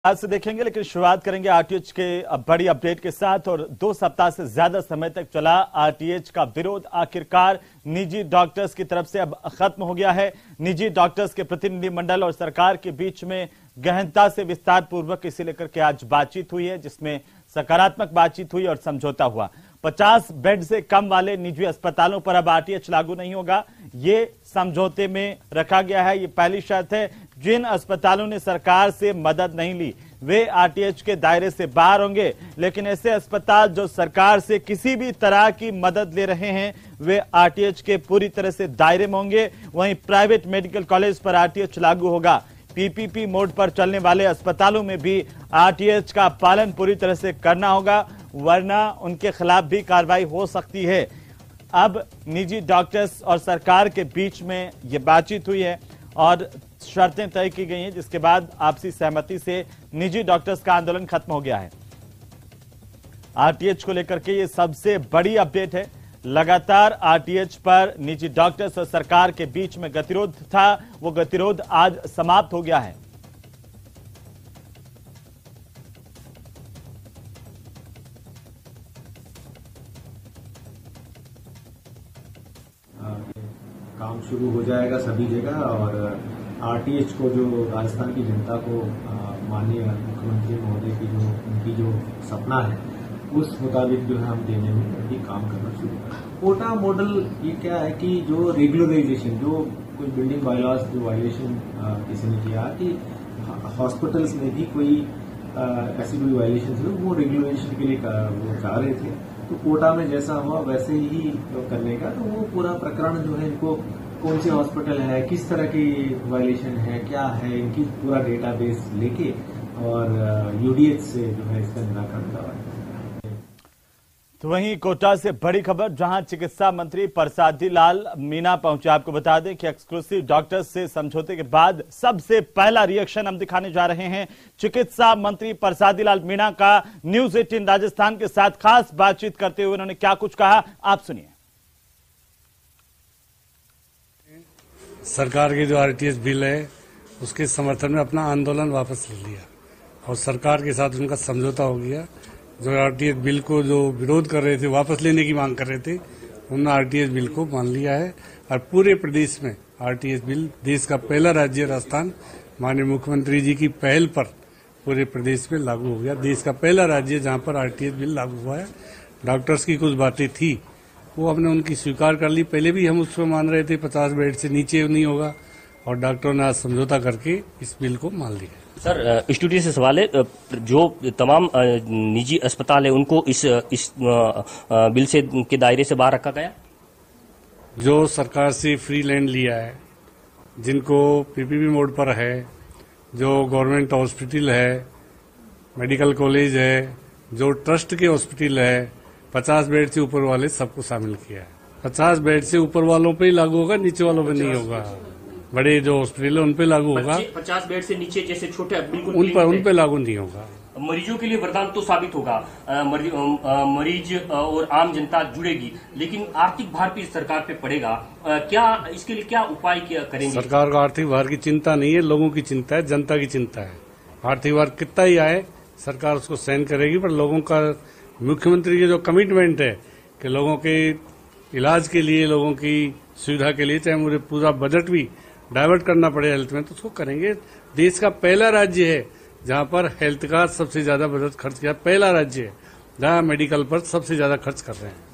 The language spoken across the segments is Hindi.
आज से देखेंगे, लेकिन शुरुआत करेंगे आरटीएच के बड़ी अपडेट के साथ। और 2 सप्ताह से ज्यादा समय तक चला आरटीएच का विरोध आखिरकार निजी डॉक्टर्स की तरफ से अब खत्म हो गया है। निजी डॉक्टर्स के प्रतिनिधिमंडल और सरकार के बीच में गहनता से विस्तार पूर्वक इसे लेकर के आज बातचीत हुई है, जिसमें सकारात्मक बातचीत हुई और समझौता हुआ। 50 बेड से कम वाले निजी अस्पतालों पर अब आरटीएच लागू नहीं होगा, ये समझौते में रखा गया है। ये पहली शर्त है। जिन अस्पतालों ने सरकार से मदद नहीं ली वे आरटीएच के दायरे से बाहर होंगे, लेकिन ऐसे अस्पताल जो सरकार से किसी भी तरह की मदद ले रहे हैं वे आरटीएच के पूरी तरह से दायरे में होंगे। वहीं प्राइवेट मेडिकल कॉलेज पर आरटीएच लागू होगा। पीपीपी मोड पर चलने वाले अस्पतालों में भी आरटीएच का पालन पूरी तरह से करना होगा, वरना उनके खिलाफ भी कार्रवाई हो सकती है। अब निजी डॉक्टर्स और सरकार के बीच में ये बातचीत हुई है और शर्तें तय की गई हैं, जिसके बाद आपसी सहमति से निजी डॉक्टर्स का आंदोलन खत्म हो गया है। आरटीएच को लेकर के ये सबसे बड़ी अपडेट है। लगातार आरटीएच पर निजी डॉक्टर्स और सरकार के बीच में गतिरोध था, वो गतिरोध आज समाप्त हो गया है। काम शुरू हो जाएगा सभी जगह और आरटीएच को जो राजस्थान की जनता को माननीय मुख्यमंत्री महोदय की जो उनकी जो सपना है उस मुताबिक जो है हम देने में अभी काम करना शुरू करें। कोटा मॉडल ये क्या है कि जो रेगुलराइजेशन जो कोई बिल्डिंग बायलॉज जो वायलेशन किसी ने किया कि हॉस्पिटल्स में भी कोई ऐसी कोई वायलेशन थी वो रेगुलराइजेशन के लिए वो चाह रहे थे, तो कोटा में जैसा हुआ वैसे ही करने का। तो वो पूरा प्रकरण जो है इनको कौन से हॉस्पिटल है, किस तरह की वायलेशन है, क्या है, इनकी पूरा डेटाबेस लेके और यूडीएच से जो है इसका निराकरण करवाएं। तो वहीं कोटा से बड़ी खबर, जहां चिकित्सा मंत्री परसादी लाल मीणा पहुंचे। आपको बता दें कि एक्सक्लूसिव डॉक्टर्स से समझौते के बाद सबसे पहला रिएक्शन हम दिखाने जा रहे हैं। चिकित्सा मंत्री परसादी लाल मीणा का न्यूज 18 राजस्थान के साथ खास बातचीत करते हुए उन्होंने क्या कुछ कहा, आप सुनिए। सरकार के जो आरटीएच बिल है उसके समर्थन में अपना आंदोलन वापस ले लिया और सरकार के साथ उनका समझौता हो गया। जो आरटीएच बिल को जो विरोध कर रहे थे, वापस लेने की मांग कर रहे थे, उन्होंने आरटीएच बिल को मान लिया है और पूरे प्रदेश में आरटीएच बिल, देश का पहला राज्य राजस्थान माननीय मुख्यमंत्री जी की पहल पर पूरे प्रदेश में लागू हो गया। देश का पहला राज्य जहां पर आरटीएच बिल लागू हुआ है। डॉक्टर्स की कुछ बातें थी वो हमने उनकी स्वीकार कर ली। पहले भी हम उसको मान रहे थे 50 बेड से नीचे नहीं होगा और डॉक्टरों ने आज समझौता करके इस बिल को मान लिया। सर, स्टूडियो से सवाल है, जो तमाम निजी अस्पताल है उनको इस बिल से के दायरे से बाहर रखा गया। जो सरकार से फ्री लैंड लिया है, जिनको पीपीपी मोड पर है, जो गवर्नमेंट हॉस्पिटल है, मेडिकल कॉलेज है, जो ट्रस्ट के हॉस्पिटल है, 50 बेड से ऊपर वाले सबको शामिल किया है। 50 बेड से ऊपर वालों पे ही लागू होगा, नीचे वालों पे नहीं होगा। बड़े जो हॉस्पिटल है उन पे लागू होगा। 50 बेड से नीचे जैसे छोटे बिल्कुल उन पे लागू नहीं होगा। मरीजों के लिए वरदान तो साबित होगा, मरीज और आम जनता जुड़ेगी, लेकिन आर्थिक भार भी सरकार पे पड़ेगा। क्या इसके लिए क्या उपाय करेंगे? सरकार को आर्थिक भार की चिंता नहीं है, लोगों की चिंता है, जनता की चिंता है। आर्थिक भार कितना ही आए सरकार उसको सहन करेगी, पर लोगों का, मुख्यमंत्री की जो कमिटमेंट है कि लोगों के इलाज के लिए, लोगों की सुविधा के लिए चाहे मुझे पूरा बजट भी डाइवर्ट करना पड़े हेल्थ में तो उसको करेंगे। देश का पहला राज्य है जहां पर हेल्थ का सबसे ज्यादा बजट खर्च किया, पहला राज्य है जहां मेडिकल पर सबसे ज्यादा खर्च कर रहे हैं।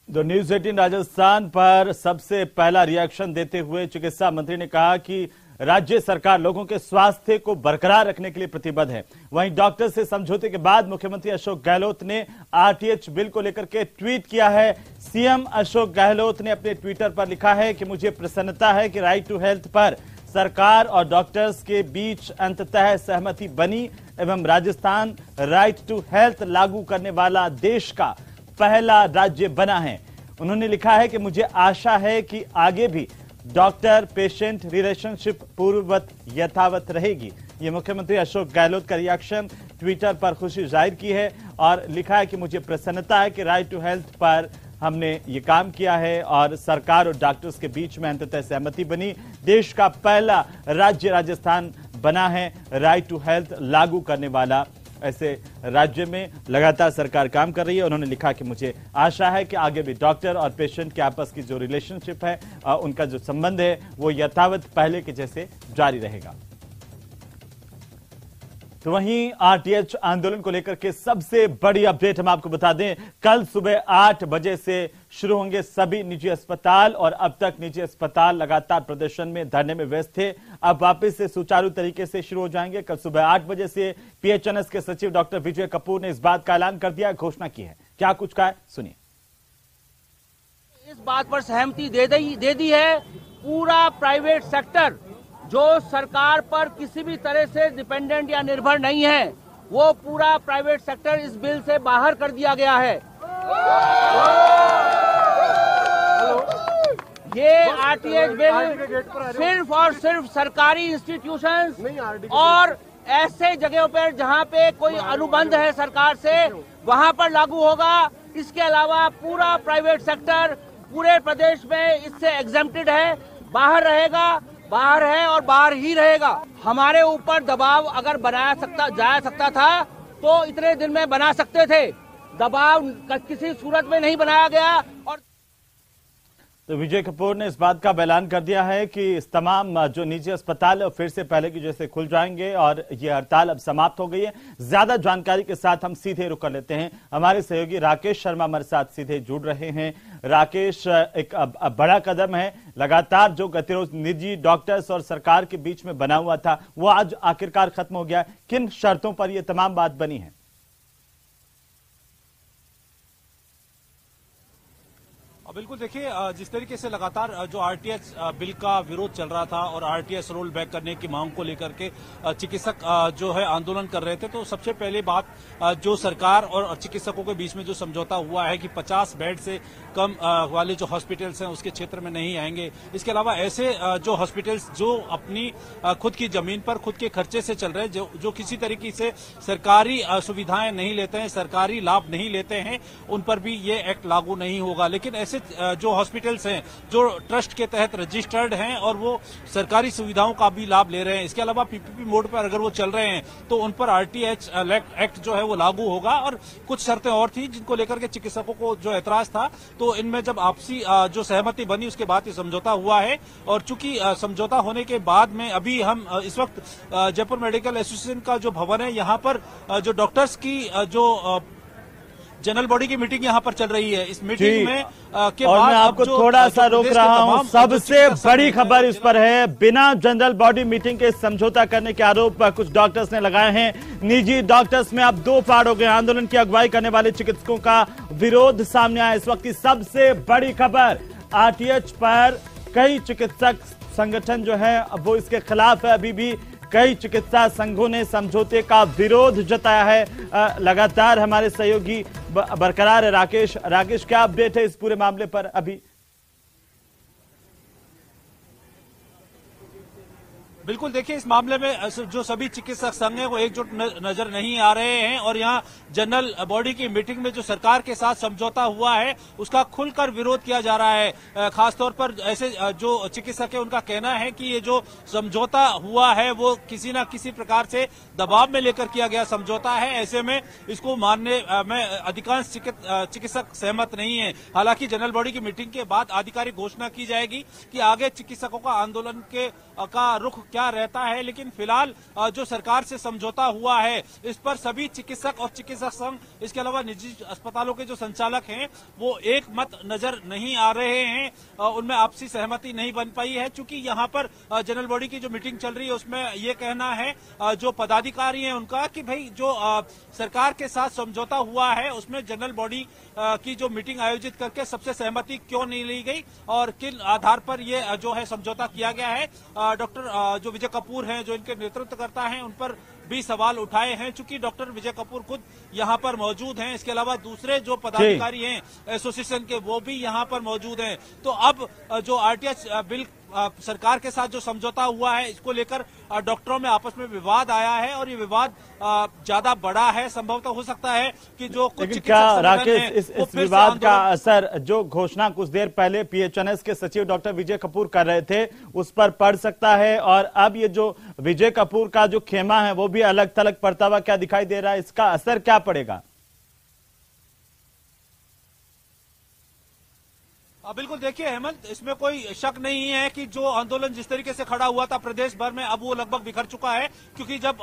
तो न्यूज 18 राजस्थान पर सबसे पहला रिएक्शन देते हुए चिकित्सा मंत्री ने कहा कि राज्य सरकार लोगों के स्वास्थ्य को बरकरार रखने के लिए प्रतिबद्ध है। वहीं डॉक्टर से समझौते के बाद मुख्यमंत्री अशोक गहलोत ने आरटीएच बिल को लेकर के ट्वीट किया है। सीएम अशोक गहलोत ने अपने ट्विटर पर लिखा है कि मुझे प्रसन्नता है कि राइट टू हेल्थ पर सरकार और डॉक्टर्स के बीच अंततः सहमति बनी एवं राजस्थान राइट टू हेल्थ लागू करने वाला देश का पहला राज्य बना है। उन्होंने लिखा है कि मुझे आशा है कि आगे भी डॉक्टर पेशेंट रिलेशनशिप पूर्ववत यथावत रहेगी। ये मुख्यमंत्री अशोक गहलोत का रिएक्शन, ट्विटर पर खुशी जाहिर की है और लिखा है कि मुझे प्रसन्नता है कि राइट टू हेल्थ पर हमने ये काम किया है और सरकार और डॉक्टर्स के बीच में अंततः सहमति बनी। देश का पहला राज्य राजस्थान बना है राइट टू हेल्थ लागू करने वाला। ऐसे राज्य में लगातार सरकार काम कर रही है। उन्होंने लिखा कि मुझे आशा है कि आगे भी डॉक्टर और पेशेंट के आपस की जो रिलेशनशिप है, उनका जो संबंध है, वो यथावत पहले के जैसे जारी रहेगा। तो वहीं आरटीएच आंदोलन को लेकर के सबसे बड़ी अपडेट हम आपको बता दें, कल सुबह 8 बजे से शुरू होंगे सभी निजी अस्पताल, और अब तक निजी अस्पताल लगातार प्रदर्शन में, धरने में व्यस्त थे। अब वापस से सुचारू तरीके से शुरू हो जाएंगे। कल सुबह 8 बजे से पीएचएनएस के सचिव डॉक्टर विजय कपूर ने इस बात का ऐलान कर दिया, घोषणा की है। क्या कुछ कहा है, सुनिए। इस बात पर सहमति दे दी है, पूरा प्राइवेट सेक्टर जो सरकार पर किसी भी तरह से डिपेंडेंट या निर्भर नहीं है, वो पूरा प्राइवेट सेक्टर इस बिल से बाहर कर दिया गया है। ये आरटीएच बिल सिर्फ और सिर्फ सरकारी इंस्टीट्यूशंस और ऐसे जगहों पर जहां पे कोई अनुबंध है सरकार से, वहां पर लागू होगा। इसके अलावा पूरा प्राइवेट सेक्टर पूरे प्रदेश में इससे एग्जेम्प्टेड है, बाहर रहेगा, बाहर है और बाहर ही रहेगा। हमारे ऊपर दबाव अगर जा सकता था तो इतने दिन में बना सकते थे, दबाव किसी सूरत में नहीं बनाया गया। और तो विजय कपूर ने इस बात का ऐलान कर दिया है कि इस तमाम जो निजी अस्पताल है फिर से पहले की जैसे खुल जाएंगे और ये हड़ताल अब समाप्त हो गई है। ज्यादा जानकारी के साथ हम सीधे रुक कर लेते हैं। हमारे सहयोगी राकेश शर्मा हमारे साथ सीधे जुड़ रहे हैं। राकेश, एक बड़ा कदम है, लगातार जो गतिरोध निजी डॉक्टर्स और सरकार के बीच में बना हुआ था वो आज आखिरकार खत्म हो गया। किन शर्तों पर यह तमाम बात बनी है? बिल्कुल, देखिए जिस तरीके से लगातार जो आरटीएच बिल का विरोध चल रहा था और आरटीएच रोल बैक करने की मांग को लेकर के चिकित्सक जो है आंदोलन कर रहे थे, तो सबसे पहले बात जो सरकार और चिकित्सकों के बीच में जो समझौता हुआ है कि 50 बेड से कम वाले जो हॉस्पिटल्स हैं उसके क्षेत्र में नहीं आएंगे। इसके अलावा ऐसे जो हॉस्पिटल्स जो अपनी खुद की जमीन पर खुद के खर्चे से चल रहे हैं, जो किसी तरीके से सरकारी सुविधाएं नहीं लेते हैं, सरकारी लाभ नहीं लेते हैं, उन पर भी ये एक्ट लागू नहीं होगा। लेकिन ऐसे जो हॉस्पिटल्स हैं जो ट्रस्ट के तहत रजिस्टर्ड हैं और वो सरकारी सुविधाओं का भी लाभ ले रहे हैं, इसके अलावा पीपीपी मोड पर अगर वो चल रहे हैं तो उन पर आरटीएच एक्ट जो है वो लागू होगा। और कुछ शर्तें और थी जिनको लेकर के चिकित्सकों को जो ऐतराज था, तो इनमें जब आपसी जो सहमति बनी उसके बाद ये समझौता हुआ है। और चूंकि समझौता होने के बाद में अभी हम इस वक्त जयपुर मेडिकल एसोसिएशन का जो भवन है, यहाँ पर जो डॉक्टर्स की जो जनरल बॉडी की मीटिंग यहाँ पर चल रही है, इस मीटिंग में के और बाद मैं आपको थोड़ा सा रोक रहा हूँ। सबसे बड़ी खबर इस पर है, बिना जनरल बॉडी मीटिंग के समझौता करने के आरोप कुछ डॉक्टर्स ने लगाए हैं। निजी डॉक्टर्स में अब दो फाड़ हो गए। आंदोलन की अगुवाई करने वाले चिकित्सकों का विरोध सामने आया। इस वक्त की सबसे बड़ी खबर, आरटीएच पर कई चिकित्सक संगठन जो है वो इसके खिलाफ है। अभी भी कई चिकित्सा संघों ने समझौते का विरोध जताया है। लगातार हमारे सहयोगी बरकरार है। राकेश, क्या अपडेट है इस पूरे मामले पर अभी? बिल्कुल, देखिए इस मामले में जो सभी चिकित्सक संघ हैं वो एकजुट नजर नहीं आ रहे हैं और यहाँ जनरल बॉडी की मीटिंग में जो सरकार के साथ समझौता हुआ है उसका खुलकर विरोध किया जा रहा है। खासतौर पर ऐसे जो चिकित्सक है उनका कहना है कि ये जो समझौता हुआ है वो किसी न किसी प्रकार से दबाव में लेकर किया गया समझौता है। ऐसे में इसको मानने में अधिकांश चिकित्सक सहमत नहीं है। हालांकि जनरल बॉडी की मीटिंग के बाद आधिकारिक घोषणा की जाएगी कि आगे चिकित्सकों का आंदोलन का रुख क्या रहता है, लेकिन फिलहाल जो सरकार से समझौता हुआ है इस पर सभी चिकित्सक और चिकित्सक संघ, इसके अलावा निजी अस्पतालों के जो संचालक हैं वो एक मत नजर नहीं आ रहे हैं। उनमें आपसी सहमति नहीं बन पाई है। चूंकि यहाँ पर जनरल बॉडी की जो मीटिंग चल रही है उसमें ये कहना है जो पदाधिकारी हैं उनका कि भाई जो सरकार के साथ समझौता हुआ है उसमें जनरल बॉडी की जो मीटिंग आयोजित करके सबसे सहमति क्यों नहीं ली गई और किन आधार पर ये जो है समझौता किया गया है। डॉक्टर जो विजय कपूर हैं जो इनके नेतृत्व करता है उन पर भी सवाल उठाए हैं। चूंकि डॉक्टर विजय कपूर खुद यहाँ पर मौजूद हैं, इसके अलावा दूसरे जो पदाधिकारी हैं एसोसिएशन के वो भी यहाँ पर मौजूद हैं। तो अब जो आरटीएच बिल सरकार के साथ जो समझौता हुआ है इसको लेकर डॉक्टरों में आपस में विवाद आया है और ये विवाद ज्यादा बड़ा है। संभवतः हो सकता है कि जो कुछ क्या राकेश इस विवाद का असर जो घोषणा कुछ देर पहले पीएचएनएस के सचिव डॉक्टर विजय कपूर कर रहे थे उस पर पड़ सकता है, और अब ये जो विजय कपूर का जो खेमा है वो भी अलग थलग पड़ता हुआ क्या दिखाई दे रहा है, इसका असर क्या पड़ेगा? बिल्कुल, देखिए हेमंत, इसमें कोई शक नहीं है कि जो आंदोलन जिस तरीके से खड़ा हुआ था प्रदेश भर में अब वो लगभग बिखर चुका है, क्योंकि जब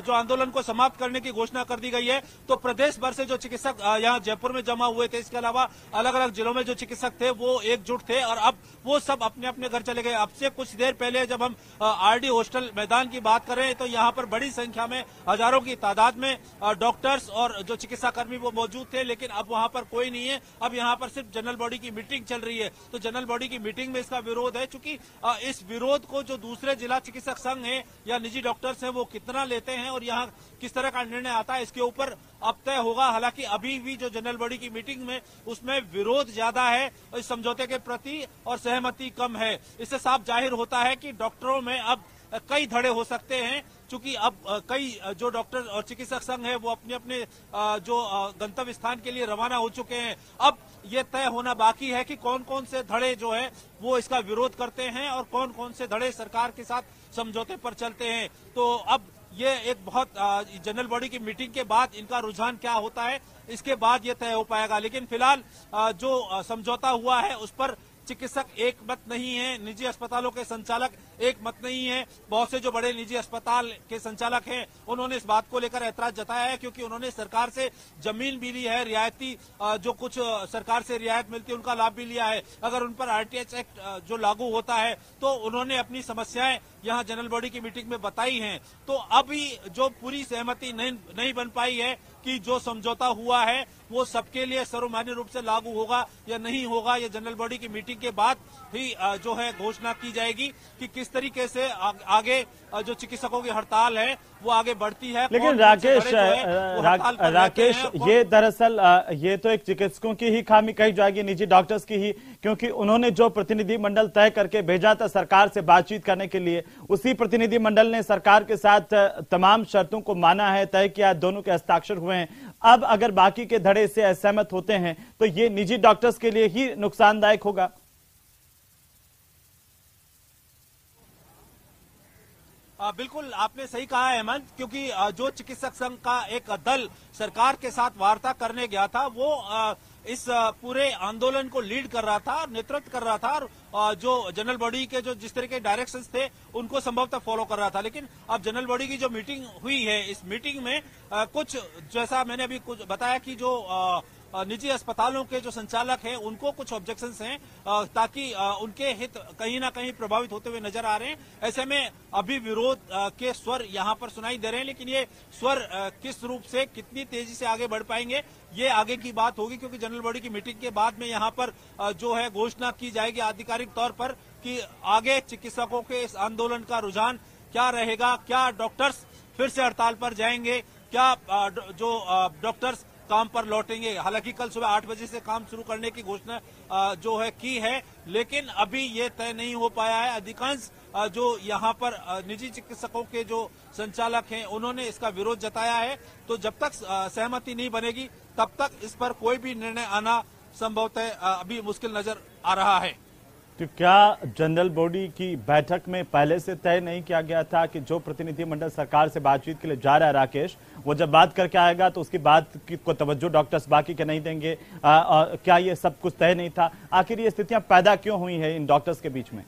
जो आंदोलन को समाप्त करने की घोषणा कर दी गई है तो प्रदेश भर से जो चिकित्सक यहाँ जयपुर में जमा हुए थे, इसके अलावा अलग अलग जिलों में जो चिकित्सक थे वो एकजुट थे और अब वो सब अपने अपने घर चले गए। अब से कुछ देर पहले जब हम आरडी हॉस्टल मैदान की बात करें तो यहाँ पर बड़ी संख्या में हजारों की तादाद में डॉक्टर्स और जो चिकित्सा कर्मी वो मौजूद थे, लेकिन अब वहाँ पर कोई नहीं है। अब यहाँ पर सिर्फ जनरल बॉडी की मीटिंग चल रही है, तो जनरल बॉडी की मीटिंग में इसका विरोध है। चूंकि इस विरोध को जो दूसरे जिला चिकित्सक संघ है या निजी डॉक्टर्स हैं वो कितना लेते हैं और यहाँ किस तरह का निर्णय आता है इसके ऊपर अब तय होगा। हालांकि अभी भी जो जनरल बॉडी की मीटिंग में उसमें विरोध ज्यादा है इस समझौते के प्रति और सहमति कम है। इससे साफ जाहिर होता है कि डॉक्टरों में अब कई धड़े हो सकते हैं, चूंकि अब कई जो डॉक्टर और चिकित्सक संघ है वो अपने अपने जो गंतव्य स्थान के लिए रवाना हो चुके हैं। अब ये तय होना बाकी है कि कौन कौन से धड़े जो है वो इसका विरोध करते हैं और कौन कौन से धड़े सरकार के साथ समझौते पर चलते हैं। तो अब ये एक बहुत जनरल बॉडी की मीटिंग के बाद इनका रुझान क्या होता है इसके बाद ये तय हो पाएगा। लेकिन फिलहाल जो समझौता हुआ है उस पर चिकित्सक एक मत नहीं है, निजी अस्पतालों के संचालक एक मत नहीं है। बहुत से जो बड़े निजी अस्पताल के संचालक हैं उन्होंने इस बात को लेकर ऐतराज जताया है, क्योंकि उन्होंने सरकार से जमीन भी ली है, रियायती जो कुछ सरकार से रियायत मिलती है उनका लाभ भी लिया है। अगर उन पर आरटीएच एक्ट जो लागू होता है तो उन्होंने अपनी समस्याएं यहाँ जनरल बॉडी की मीटिंग में बताई हैं। तो अभी जो पूरी सहमति नहीं बन पाई है कि जो समझौता हुआ है वो सबके लिए सर्वमान्य रूप से लागू होगा या नहीं होगा, ये जनरल बॉडी की मीटिंग के बाद ही जो है घोषणा की जाएगी कि किस तरीके से आगे जो चिकित्सकों की हड़ताल है वो आगे बढ़ती है। लेकिन राकेश ये दरअसल ये तो एक चिकित्सकों की ही खामी कही जाएगी, निजी डॉक्टर्स की ही, क्योंकि उन्होंने जो प्रतिनिधि मंडल तय करके भेजा था सरकार से बातचीत करने के लिए, उसी प्रतिनिधि मंडल ने सरकार के साथ तमाम शर्तों को माना है, तय किया, दोनों के हस्ताक्षर हुए हैं। अब अगर बाकी के धड़े से असहमत होते हैं तो ये निजी डॉक्टर्स के लिए ही नुकसानदायक होगा। बिल्कुल आपने सही कहा है हेमंत, क्योंकि जो चिकित्सक संघ का एक दल सरकार के साथ वार्ता करने गया था वो इस पूरे आंदोलन को लीड कर रहा था, नेतृत्व कर रहा था और जो जनरल बॉडी के जो जिस तरह के डायरेक्शंस थे उनको संभवतः फॉलो कर रहा था। लेकिन अब जनरल बॉडी की जो मीटिंग हुई है इस मीटिंग में कुछ जैसा मैंने अभी कुछ बताया कि जो निजी अस्पतालों के जो संचालक हैं उनको कुछ ऑब्जेक्शंस हैं ताकि उनके हित कहीं ना कहीं प्रभावित होते हुए नजर आ रहे हैं। ऐसे में अभी विरोध के स्वर यहाँ पर सुनाई दे रहे हैं, लेकिन ये स्वर किस रूप से कितनी तेजी से आगे बढ़ पाएंगे ये आगे की बात होगी, क्योंकि जनरल बॉडी की मीटिंग के बाद में यहाँ पर जो है घोषणा की जाएगी आधिकारिक तौर पर कि आगे चिकित्सकों के इस आंदोलन का रुझान क्या रहेगा। क्या डॉक्टर्स फिर से हड़ताल पर जाएंगे, क्या जो डॉक्टर्स काम पर लौटेंगे। हालांकि कल सुबह 8 बजे से काम शुरू करने की घोषणा जो है की है, लेकिन अभी ये तय नहीं हो पाया है। अधिकांश जो यहाँ पर निजी चिकित्सकों के जो संचालक हैं उन्होंने इसका विरोध जताया है। तो जब तक सहमति नहीं बनेगी तब तक इस पर कोई भी निर्णय आना संभवतः अभी मुश्किल नजर आ रहा है। तो क्या जनरल बॉडी की बैठक में पहले से तय नहीं किया गया था कि जो प्रतिनिधि मंडल सरकार से बातचीत के लिए जा रहा है राकेश, वो जब बात करके आएगा तो उसकी बात को तवज्जो डॉक्टर्स बाकी के नहीं देंगे? क्या ये सब कुछ तय नहीं था? आखिर ये स्थितियां पैदा क्यों हुई है इन डॉक्टर्स के बीच में?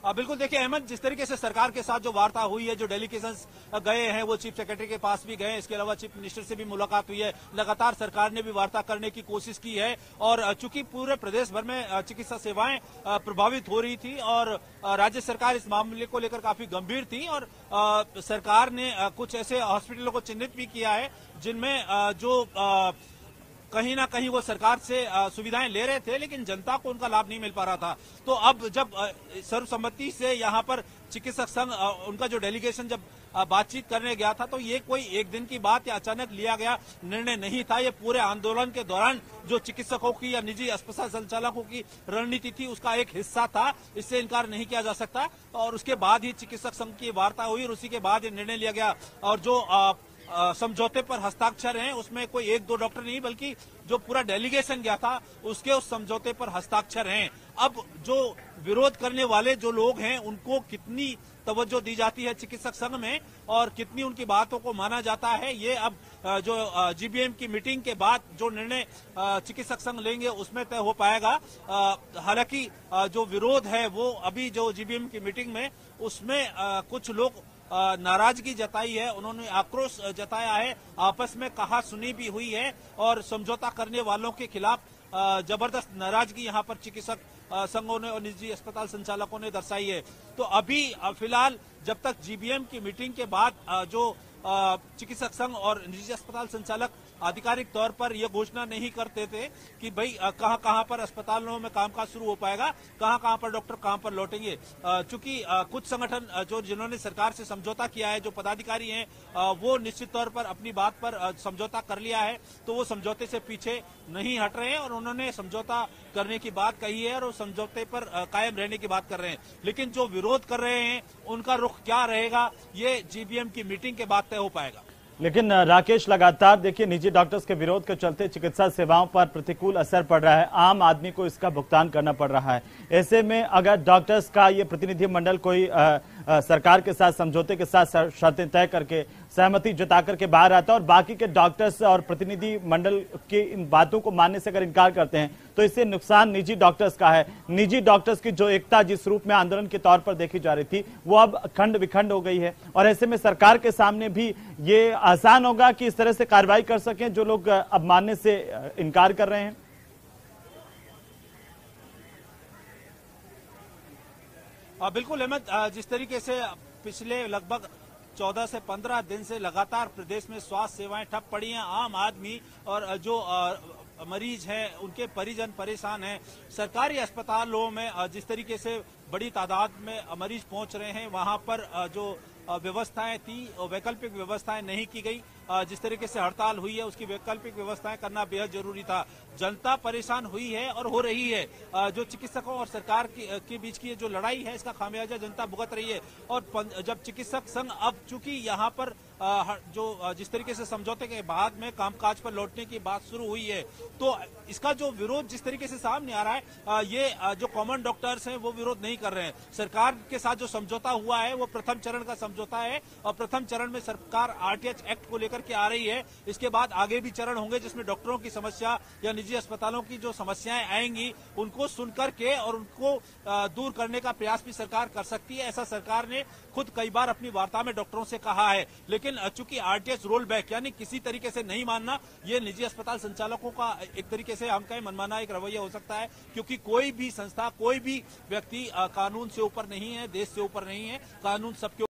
बिल्कुल, देखिए अहमद, जिस तरीके से सरकार के साथ जो वार्ता हुई है, जो डेलीगेशंस गए हैं वो चीफ सेक्रेटरी के पास भी गए, इसके अलावा चीफ मिनिस्टर से भी मुलाकात हुई है, लगातार सरकार ने भी वार्ता करने की कोशिश की है। और चूंकि पूरे प्रदेश भर में चिकित्सा सेवाएं प्रभावित हो रही थी और राज्य सरकार इस मामले को लेकर काफी गंभीर थी और सरकार ने कुछ ऐसे हॉस्पिटलों को चिन्हित भी किया है जिनमें जो कहीं ना कहीं वो सरकार से सुविधाएं ले रहे थे लेकिन जनता को उनका लाभ नहीं मिल पा रहा था। तो अब जब सर्वसम्मति से यहाँ पर चिकित्सक संघ उनका जो डेलीगेशन जब बातचीत करने गया था। तो ये कोई एक दिन की बात या अचानक लिया गया निर्णय नहीं था। ये पूरे आंदोलन के दौरान जो चिकित्सकों की या निजी अस्पताल संचालकों की रणनीति थी उसका एक हिस्सा था, इससे इनकार नहीं किया जा सकता। और उसके बाद ही चिकित्सक संघ की वार्ता हुई और उसी के बाद ये निर्णय लिया गया। और जो समझौते पर हस्ताक्षर हैं उसमें कोई एक दो डॉक्टर नहीं बल्कि जो पूरा डेलीगेशन गया था उसके उस समझौते पर हस्ताक्षर हैं। अब जो विरोध करने वाले जो लोग हैं उनको कितनी तवज्जो दी जाती है चिकित्सक संघ में और कितनी उनकी बातों को माना जाता है, ये अब जो जीबीएम की मीटिंग के बाद जो निर्णय चिकित्सक संघ लेंगे उसमें तय हो पाएगा। हालांकि जो विरोध है वो अभी जो जीबीएम की मीटिंग में उसमें कुछ लोग नाराजगी जताई है, उन्होंने आक्रोश जताया है, आपस में कहा सुनी भी हुई है और समझौता करने वालों के खिलाफ जबरदस्त नाराजगी यहां पर चिकित्सक संघों ने और निजी अस्पताल संचालकों ने दर्शाई है। तो अभी फिलहाल जब तक जीबीएम की मीटिंग के बाद जो चिकित्सक संघ और निजी अस्पताल संचालक आधिकारिक तौर पर यह घोषणा नहीं करते थे कि भाई कहां पर अस्पतालों में कामकाज शुरू हो पाएगा, कहां पर डॉक्टर कहां पर लौटेंगे। चूंकि कुछ संगठन जो जिन्होंने सरकार से समझौता किया है, जो पदाधिकारी हैं वो निश्चित तौर पर अपनी बात पर समझौता कर लिया है, तो वो समझौते से पीछे नहीं हट रहे हैं और उन्होंने समझौता करने की बात कही है और समझौते पर कायम रहने की बात कर रहे हैं। लेकिन जो विरोध कर रहे हैं उनका रुख क्या रहेगा ये जीबीएम की मीटिंग के बाद तय हो पाएगा। लेकिन राकेश, लगातार देखिए निजी डॉक्टर्स के विरोध के चलते चिकित्सा सेवाओं पर प्रतिकूल असर पड़ रहा है, आम आदमी को इसका भुगतान करना पड़ रहा है। ऐसे में अगर डॉक्टर्स का ये प्रतिनिधि मंडल कोई सरकार के साथ समझौते के साथ शर्तें तय करके सहमति जता करके बाहर आता है और बाकी के डॉक्टर्स और प्रतिनिधि मंडल की इन बातों को मानने से अगर इनकार करते हैं तो इससे नुकसान निजी डॉक्टर्स का है। निजी डॉक्टर्स की जो एकता जिस रूप में आंदोलन के तौर पर देखी जा रही थी वो अब खंड विखंड हो गई है और ऐसे में सरकार के सामने भी ये आसान होगा कि इस तरह से कार्रवाई कर सकें जो लोग अब मानने से इनकार कर रहे हैं। बिल्कुल अहमद, जिस तरीके से पिछले लगभग 14 से 15 दिन से लगातार प्रदेश में स्वास्थ्य सेवाएं ठप पड़ी हैं, आम आदमी और जो मरीज हैं उनके परिजन परेशान हैं। सरकारी अस्पतालों में जिस तरीके से बड़ी तादाद में मरीज पहुंच रहे हैं वहां पर जो व्यवस्थाएं थी वैकल्पिक व्यवस्थाएं नहीं की गई। जिस तरीके से हड़ताल हुई है उसकी वैकल्पिक व्यवस्थाएं करना बेहद जरूरी था। जनता परेशान हुई है और हो रही है। जो चिकित्सकों और सरकार के बीच की जो लड़ाई है इसका खामियाजा जनता भुगत रही है। और जब चिकित्सक संघ अब चूंकि यहाँ पर जो जिस तरीके से समझौते के बाद में कामकाज पर लौटने की बात शुरू हुई है तो इसका जो विरोध जिस तरीके से सामने आ रहा है ये जो कॉमन डॉक्टर्स हैं वो विरोध नहीं कर रहे हैं। सरकार के साथ जो समझौता हुआ है वो प्रथम चरण का समझौता है और प्रथम चरण में सरकार आरटीएच एक्ट को लेकर के आ रही है। इसके बाद आगे भी चरण होंगे जिसमें डॉक्टरों की समस्या या निजी अस्पतालों की जो समस्याएं आएंगी उनको सुनकर के और उनको दूर करने का प्रयास भी सरकार कर सकती है। ऐसा सरकार ने खुद कई बार अपनी वार्ता में डॉक्टरों से कहा है। लेकिन चूंकि आरटीएच रोल बैक यानी किसी तरीके से नहीं मानना ये निजी अस्पताल संचालकों का एक तरीके से हम कहें मनमाना एक रवैया हो सकता है, क्योंकि कोई भी संस्था कोई भी व्यक्ति कानून से ऊपर नहीं है, देश से ऊपर नहीं है, कानून सबके